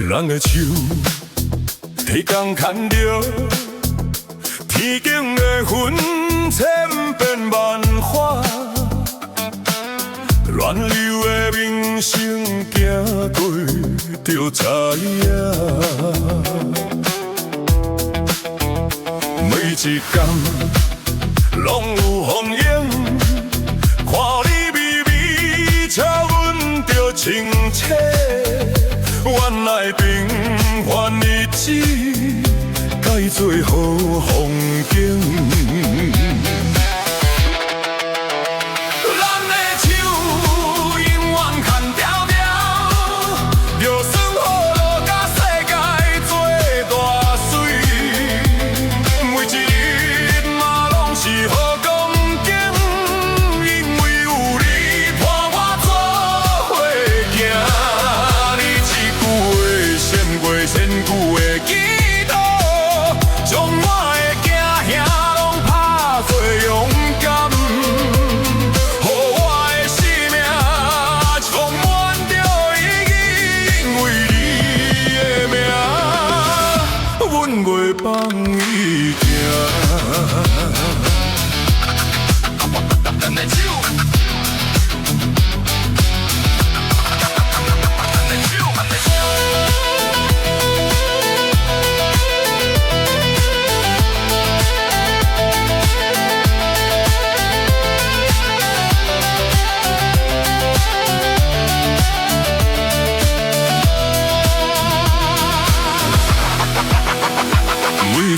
人的手，提工牵着，天境的云千变万化，乱流的名声行过就知影。每一天拢有风影，看你微微笑，阮就清切。原来平凡日子改做好风景。咱的手永远牵条条，就算雨落甲世界做大水，每一日嘛拢是好光景，因为有你伴我做伙行。千句的祈祷，将我的行兄拢拍做勇敢，予我的生命充满着意义，因为你的名，阮袂放伊行。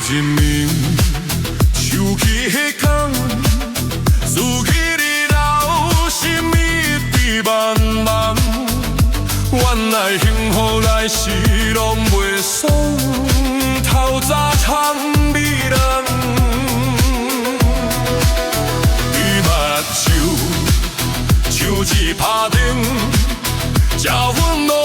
人民想起迄天，思起你留心一滴茫茫。原来幸福来时拢袂爽，透早参美人。你目睭像一拍灯，才阮。